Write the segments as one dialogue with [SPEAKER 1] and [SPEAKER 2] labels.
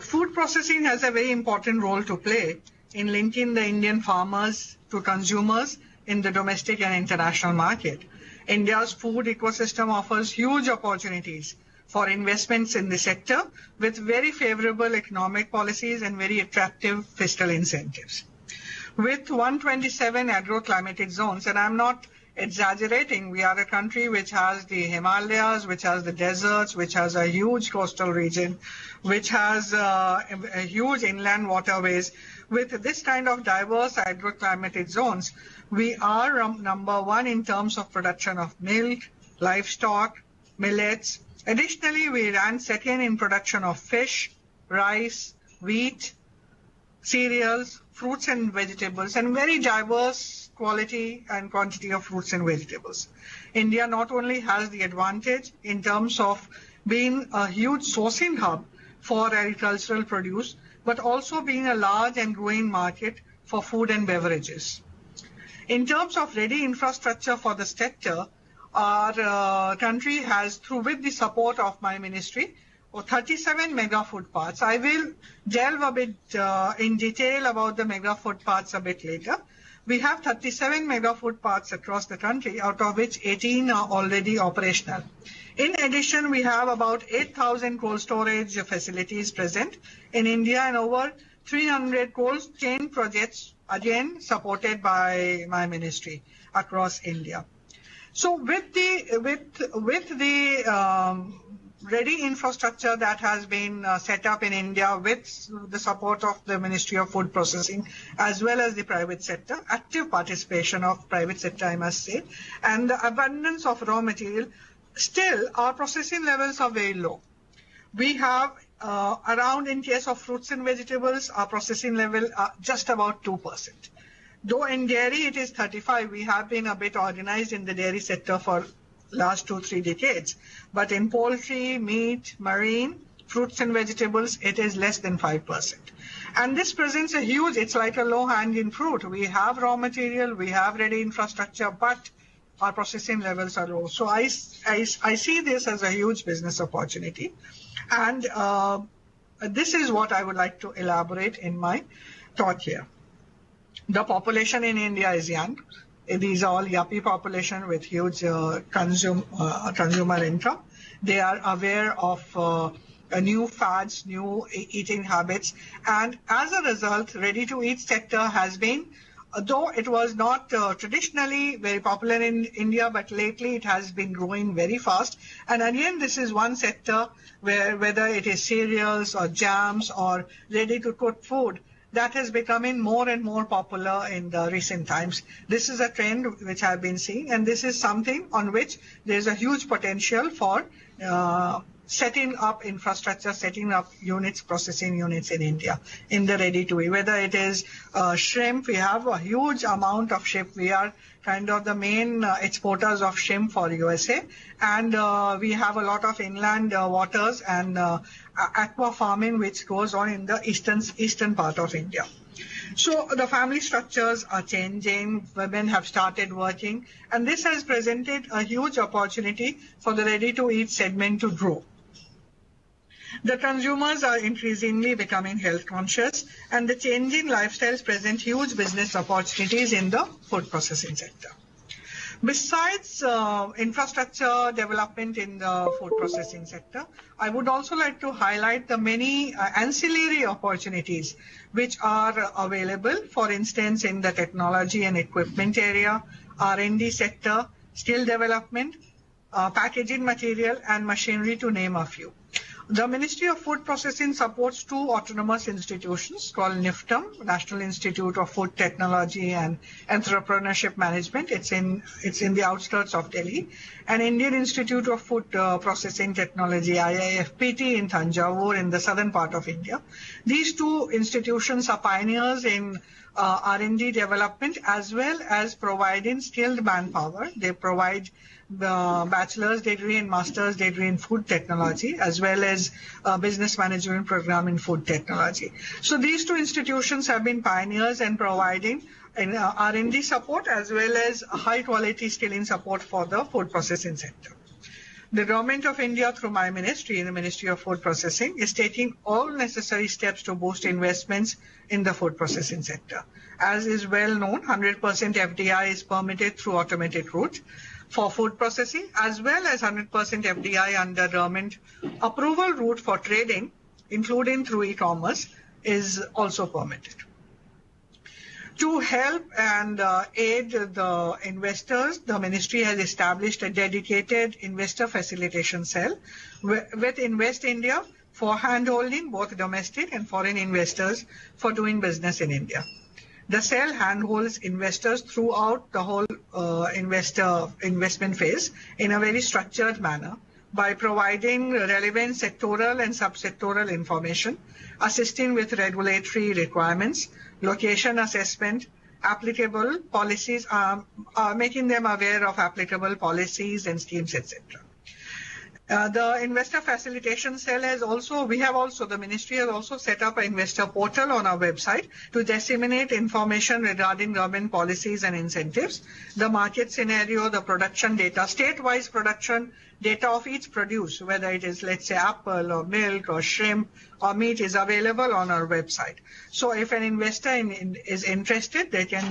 [SPEAKER 1] Food processing has a very important role to play in linking the Indian farmers to consumers in the domestic and international market. India's food ecosystem offers huge opportunities for investments in the sector with very favorable economic policies and very attractive fiscal incentives. With 127 agroclimatic zones, and I'm not exaggerating, we are a country which has the Himalayas, which has the deserts, which has a huge coastal region, which has a huge inland waterways. With this kind of diverse agroclimatic zones, we are number one in terms of production of milk, livestock, millets. Additionally, we ran second in production of fish, rice, wheat, cereals, fruits and vegetables, and very diverse quality and quantity of fruits and vegetables. India not only has the advantage in terms of being a huge sourcing hub for agricultural produce, but also being a large and growing market for food and beverages. In terms of ready infrastructure for the sector, our country has, with the support of my ministry, 37 mega food parks. I will delve a bit in detail about the mega food parks a bit later. We have 37 mega food parks across the country, out of which 18 are already operational. In addition, we have about 8,000 cold storage facilities present in India and over 300 cold chain projects, again supported by my ministry across India. So with the ready infrastructure that has been set up in India with the support of the Ministry of Food Processing as well as the private sector, active participation of private sector, I must say, and the abundance of raw material, still our processing levels are very low. We have around, in case of fruits and vegetables, our processing level are just about 2%. Though in dairy it is 35, we have been a bit organized in the dairy sector for last 2-3 decades. But in poultry, meat, marine, fruits and vegetables, it is less than 5%. And this presents a huge, it's like a low-hanging fruit. We have raw material, we have ready infrastructure, but our processing levels are low. So I see this as a huge business opportunity. And this is what I would like to elaborate in my talk here. The population in India is young. These are all yuppie population with huge consumer income. They are aware of new fads, new eating habits, and as a result, ready-to-eat sector has been, though it was not traditionally very popular in India, but lately it has been growing very fast. And again, this is one sector where, whether it is cereals or jams or ready-to-cook food, that is becoming more and more popular in the recent times. This is a trend which I've been seeing, and this is something on which there's a huge potential for setting up infrastructure, setting up units, processing units in India, in the ready-to-eat. Whether it is shrimp, we have a huge amount of shrimp. We are kind of the main exporters of shrimp for USA, and we have a lot of inland waters and aqua farming which goes on in the eastern part of India. So the family structures are changing, women have started working, and this has presented a huge opportunity for the ready-to-eat segment to grow. The consumers are increasingly becoming health conscious, and the changing lifestyles present huge business opportunities in the food processing sector. Besides infrastructure development in the food processing sector, I would also like to highlight the many ancillary opportunities which are available, for instance, in the technology and equipment area, R&D sector, skill development, packaging material and machinery, to name a few. The Ministry of Food Processing supports 2 autonomous institutions called NIFTM, National Institute of Food Technology and Entrepreneurship Management. It's in the outskirts of Delhi. And Indian Institute of Food Processing Technology, IIFPT, in Thanjavur, in the southern part of India. These 2 institutions are pioneers in R&D development as well as providing skilled manpower. They provide the bachelor's degree and master's degree in food technology, as well as a business management program in food technology. So these 2 institutions have been pioneers in providing R&D support as well as high quality skilling support for the food processing sector. The Government of India, through my ministry, the Ministry of Food Processing, is taking all necessary steps to boost investments in the food processing sector. As is well known, 100% FDI is permitted through automated route for food processing, as well as 100% FDI under government approval route for trading, including through e-commerce, is also permitted. To help and aid the investors, the ministry has established a dedicated investor facilitation cell with Invest India for handholding both domestic and foreign investors for doing business in India. The cell handholds investors throughout the whole investment phase in a very structured manner by providing relevant sectoral and subsectoral information, assisting with regulatory requirements, location assessment, applicable policies, making them aware of applicable policies and schemes, etc. The investor facilitation cell the ministry has also set up an investor portal on our website to disseminate information regarding government policies and incentives, the market scenario, the production data, state-wise production data of each produce, whether it is, let's say, apple or milk or shrimp or meat, is available on our website. So if an investor is interested, they can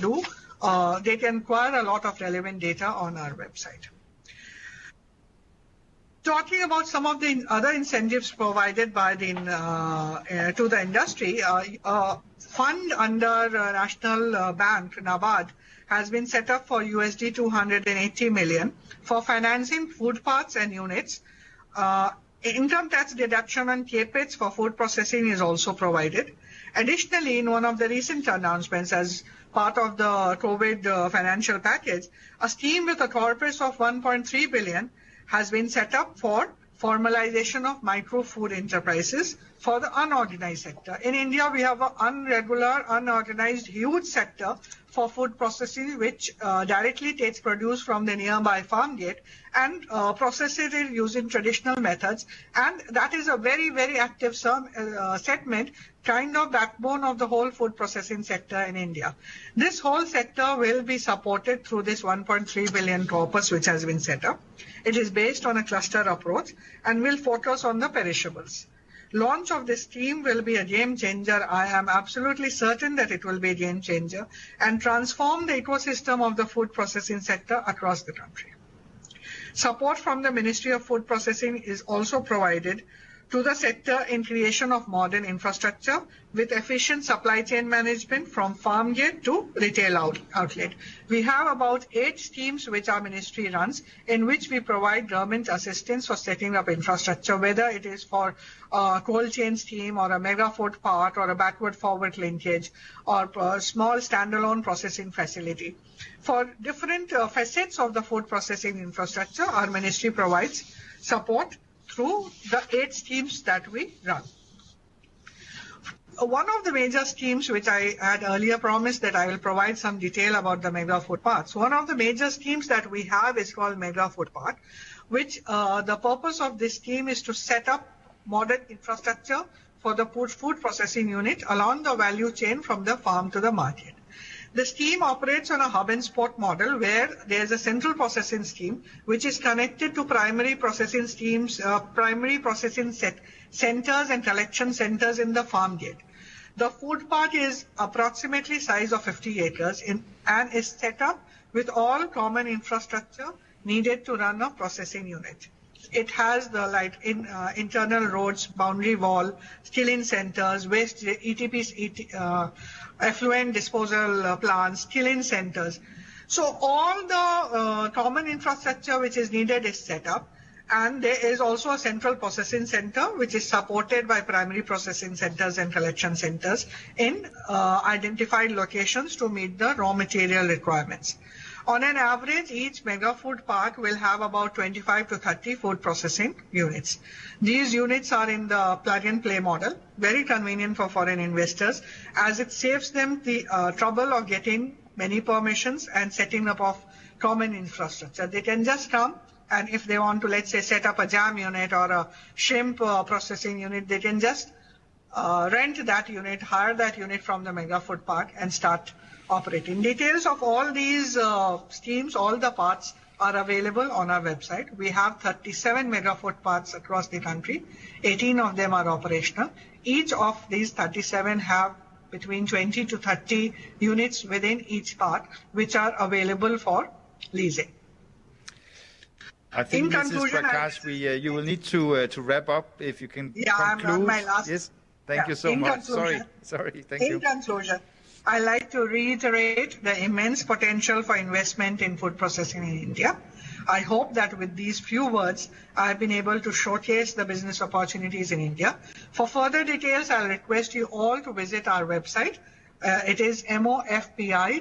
[SPEAKER 1] acquire a lot of relevant data on our website. Talking about some of the other incentives provided by to the industry, a fund under National Bank, NABARD, has been set up for USD 280 million for financing food parts and units. Income tax deduction on CAPEX for food processing is also provided. Additionally, in one of the recent announcements as part of the COVID financial package, a scheme with a corpus of 1.3 billion has been set up for formalization of micro food enterprises for the unorganized sector. In India, we have an unorganized, huge sector for food processing, which directly takes produce from the nearby farm gate and processes it using traditional methods. And that is a very, very active segment, kind of backbone of the whole food processing sector in India. This whole sector will be supported through this 1.3 billion corpus which has been set up. It is based on a cluster approach and will focus on the perishables. Launch of this scheme will be a game changer. I am absolutely certain that it will be a game changer and transform the ecosystem of the food processing sector across the country. Support from the Ministry of Food Processing is also provided to the sector in creation of modern infrastructure with efficient supply chain management from farm gate to retail outlet. We have about 8 schemes which our ministry runs, in which we provide government assistance for setting up infrastructure, whether it is for a cold chain scheme or a mega food park or a backward forward linkage or a small standalone processing facility. For different facets of the food processing infrastructure, our ministry provides support through the 8 schemes that we run. One of the major schemes which I had earlier promised that I will provide some detail about the mega food parks. One of the major schemes that we have is called Mega Food Park, which the purpose of this scheme is to set up modern infrastructure for the food processing unit along the value chain from the farm to the market. The scheme operates on a hub and spoke model where there is a central processing scheme which is connected to primary processing schemes, primary processing centers and collection centers in the farm gate. The food park is approximately size of 50 acres and is set up with all common infrastructure needed to run a processing unit. It has the internal roads, boundary wall, skilling centers, waste ETPs, effluent disposal plants, skilling centers. So all the common infrastructure which is needed is set up, and there is also a central processing center which is supported by primary processing centers and collection centers in identified locations to meet the raw material requirements. On an average, each mega food park will have about 25 to 30 food processing units. These units are in the plug and play model, very convenient for foreign investors as it saves them the trouble of getting many permissions and setting up of common infrastructure. They can just come, and if they want to, let's say, set up a jam unit or a shrimp processing unit, they can just rent that unit, hire that unit from the mega food park and start operating. Details of all these schemes, all the parts are available on our website. We have 37 mega food parks across the country. 18 of them are operational. Each of these 37 have between 20 to 30 units within each park, which are available for leasing.
[SPEAKER 2] I think, Mrs. Prakash, you will need to wrap up if you can conclude.
[SPEAKER 1] I'm on my last.
[SPEAKER 2] Yes, thank you so much. Sorry, thank you.
[SPEAKER 1] In conclusion, I'd like to reiterate the immense potential for investment in food processing in India. I hope that with these few words, I've been able to showcase the business opportunities in India. For further details, I'll request you all to visit our website. It is mofpi.nic.in.